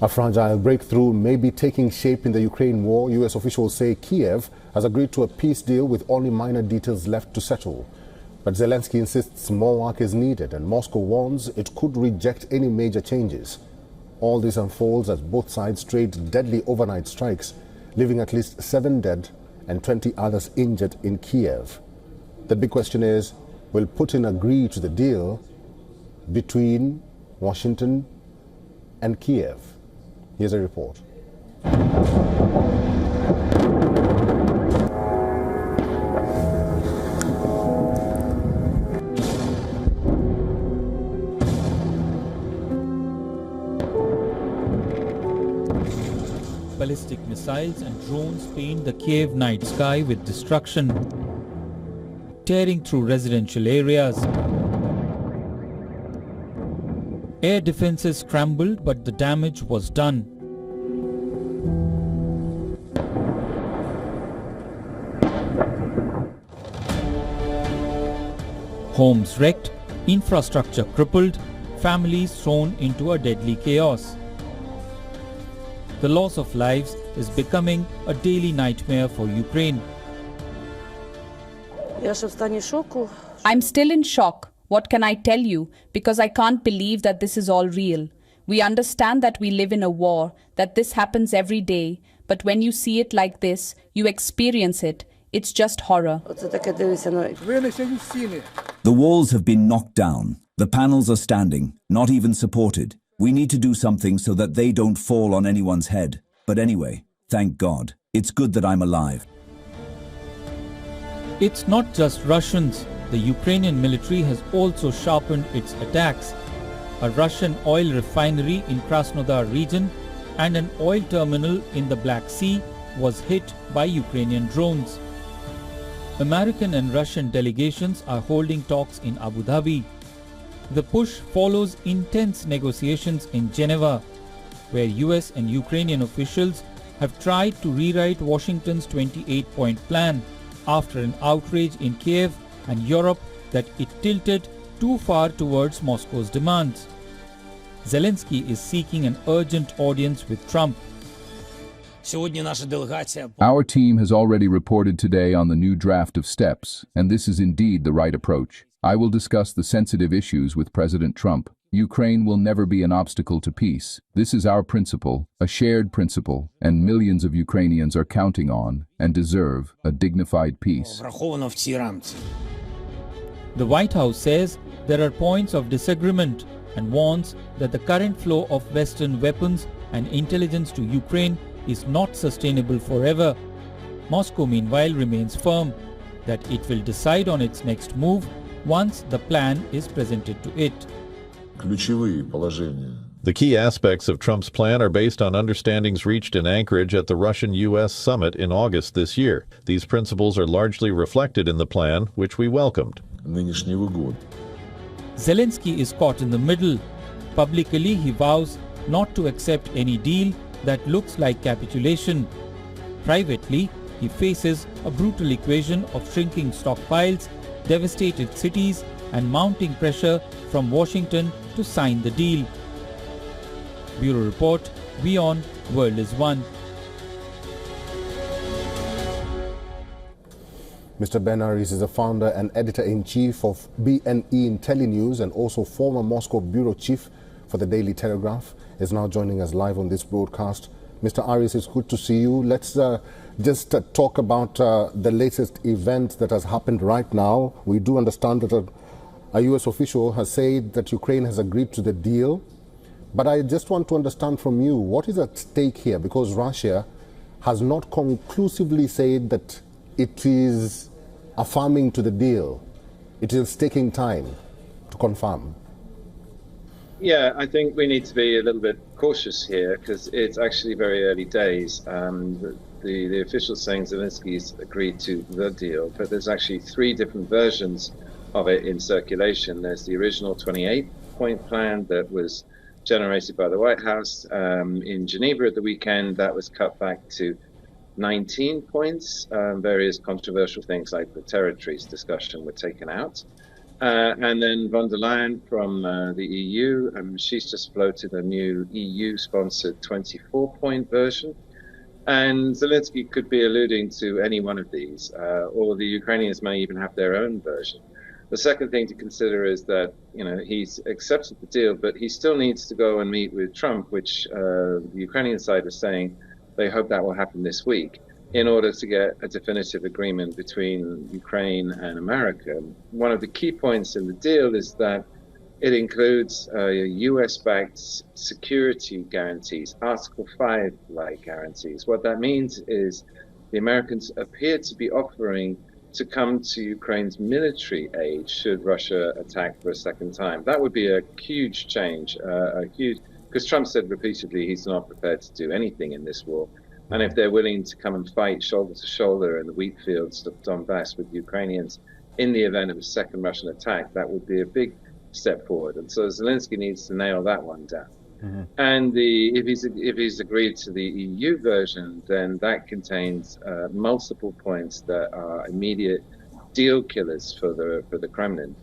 A fragile breakthrough may be taking shape in the Ukraine war. U.S. officials say Kiev has agreed to a peace deal with only minor details left to settle. But Zelensky insists more work is needed, and Moscow warns it could reject any major changes. All this unfolds as both sides trade deadly overnight strikes, leaving at least 7 dead and 20 others injured in Kiev. The big question is, will Putin agree to the deal between Washington and Kiev? Here's a report. Ballistic missiles and drones paint the Kiev night sky with destruction, tearing through residential areas. Air defenses scrambled, but the damage was done. Homes wrecked, infrastructure crippled, families thrown into a deadly chaos. The loss of lives is becoming a daily nightmare for Ukraine. I'm still in shock. What can I tell you? Because I can't believe that this is all real. We understand that we live in a war, that this happens every day. But when you see it like this, you experience it. It's just horror. The walls have been knocked down. The panels are standing, not even supported. We need to do something so that they don't fall on anyone's head. But anyway, thank God. It's good that I'm alive. It's not just Russians. The Ukrainian military has also sharpened its attacks. A Russian oil refinery in Krasnodar region and an oil terminal in the Black Sea was hit by Ukrainian drones. American and Russian delegations are holding talks in Abu Dhabi. The push follows intense negotiations in Geneva, where US and Ukrainian officials have tried to rewrite Washington's 28-point plan after an outrage in Kiev and Europe that it tilted too far towards Moscow's demands. Zelensky is seeking an urgent audience with Trump. Our team has already reported today on the new draft of steps, and this is indeed the right approach. I will discuss the sensitive issues with President Trump. Ukraine will never be an obstacle to peace. This is our principle, a shared principle, and millions of Ukrainians are counting on and deserve a dignified peace. The White House says there are points of disagreement and warns that the current flow of Western weapons and intelligence to Ukraine is not sustainable forever. Moscow, meanwhile, remains firm that it will decide on its next move once the plan is presented to it. The key aspects of Trump's plan are based on understandings reached in Anchorage at the Russian-U.S. summit in August this year. These principles are largely reflected in the plan, which we welcomed. Zelensky is caught in the middle. Publicly, he vows not to accept any deal that looks like capitulation. Privately, he faces a brutal equation of shrinking stockpiles, devastated cities, and mounting pressure from Washington to sign the deal. Bureau Report, WION World is One. Mr. Ben Aris is the founder and editor-in-chief of BNE IntelliNews and also former Moscow bureau chief for the Daily Telegraph. Is now joining us live on this broadcast. Mr. Aris, it's good to see you. Let's just talk about the latest event that has happened right now. We do understand that a U.S. official has said that Ukraine has agreed to the deal. But I just want to understand from you, what is at stake here? Because Russia has not conclusively said that it is affirming to the deal. It is taking time to confirm. Yeah, I think we need to be a little bit cautious here because it's actually very early days. The officials saying Zelensky's agreed to the deal, but there's actually 3 different versions of it in circulation. There's the original 28-point plan that was generated by the White House in Geneva at the weekend. That was cut back to 19 points. Various controversial things like the territories discussion were taken out. And then von der Leyen from the EU, she's just floated a new EU-sponsored 24-point version. And Zelensky could be alluding to any one of these, or the Ukrainians may even have their own version. The second thing to consider is that, he's accepted the deal, but he still needs to go and meet with Trump, which the Ukrainian side is saying they hope that will happen this week, in order to get a definitive agreement between Ukraine and America. One of the key points in the deal is that it includes US-backed security guarantees, Article 5-like guarantees. What that means is the Americans appear to be offering to come to Ukraine's military aid should Russia attack for a second time. That would be a huge change, because Trump said repeatedly he's not prepared to do anything in this war. And if they're willing to come and fight shoulder to shoulder in the wheat fields of Donbass with Ukrainians in the event of a second Russian attack, that would be a big step forward. And so Zelensky needs to nail that one down. And if he's agreed to the EU version, then that contains multiple points that are immediate deal killers for the Kremlin.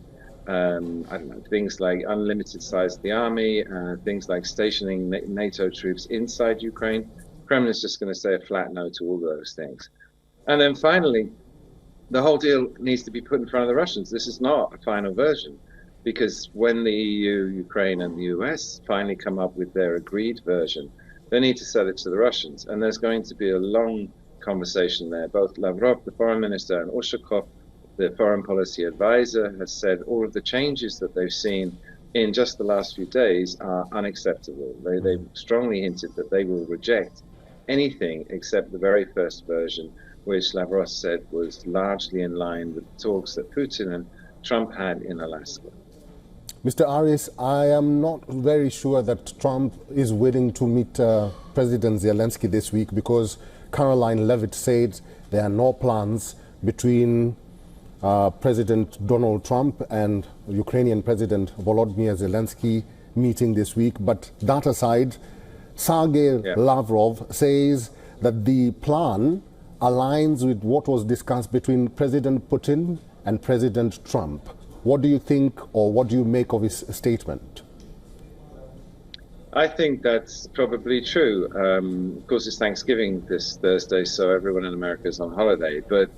I don't know, things like unlimited size of the army, things like stationing NATO troops inside Ukraine. Kremlin's just going to say a flat no to all those things. And then finally, the whole deal needs to be put in front of the Russians. This is not a final version, because when the EU, Ukraine, and the US finally come up with their agreed version, they need to sell it to the Russians. And there's going to be a long conversation there. Both Lavrov, the foreign minister, and Ushakov, the foreign policy advisor, has said all of the changes that they've seen in just the last few days are unacceptable. They've strongly hinted that they will reject anything except the very first version, which Lavrov said was largely in line with the talks that Putin and Trump had in Alaska. Mr. Arias, I am not very sure that Trump is willing to meet President Zelensky this week, because Caroline Levitt said there are no plans between President Donald Trump and Ukrainian President Volodymyr Zelensky meeting this week. But that aside, Sergei Lavrov says that the plan aligns with what was discussed between President Putin and President Trump. What do you think, or what do you make of his statement? I think that's probably true. Of course, it's Thanksgiving this Thursday, so everyone in America is on holiday. But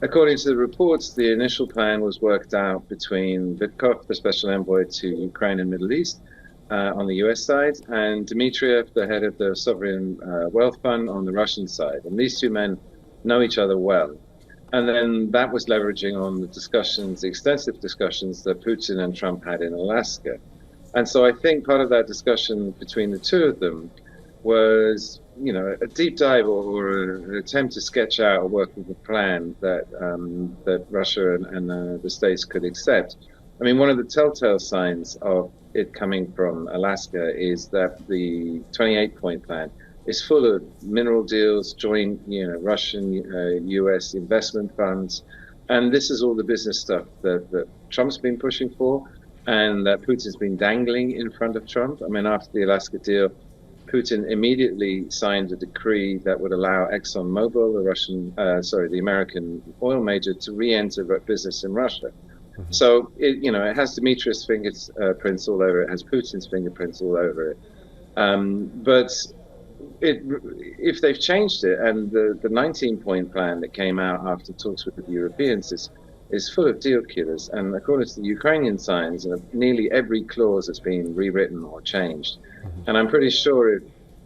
according to the reports, the initial plan was worked out between Vitkov, the special envoy to Ukraine and Middle East, on the US side, and Dmitriev, the head of the Sovereign Wealth Fund, on the Russian side. And these two men know each other well. And then that was leveraging on the extensive discussions that Putin and Trump had in Alaska. And so I think part of that discussion between the two of them was, a deep dive or an attempt to sketch out a working plan that that Russia and the States could accept. I mean, one of the telltale signs of it coming from Alaska is that the 28-point plan is full of mineral deals, joint, Russian, US investment funds. And this is all the business stuff that Trump's been pushing for and that Putin's been dangling in front of Trump. I mean, after the Alaska deal, Putin immediately signed a decree that would allow ExxonMobil, the American oil major, to re-enter business in Russia. So, it has Dmitriev's fingerprints all over it, has Putin's fingerprints all over it. But if they've changed it, and the 19-point plan that came out after talks with the Europeans is full of deal killers, and according to the Ukrainian signs, nearly every clause has been rewritten or changed. And I'm pretty sure if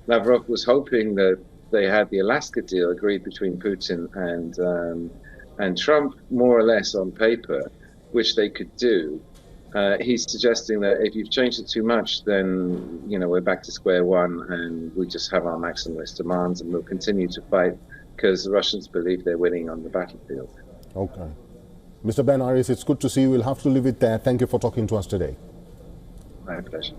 Lavrov was hoping that they had the Alaska deal agreed between Putin and Trump more or less on paper, which they could do, he's suggesting that if you've changed it too much, then, we're back to square one and we just have our maximalist demands and we'll continue to fight because the Russians believe they're winning on the battlefield. Okay. Mr. Ben Arias, it's good to see you. We'll have to leave it there. Thank you for talking to us today. My pleasure.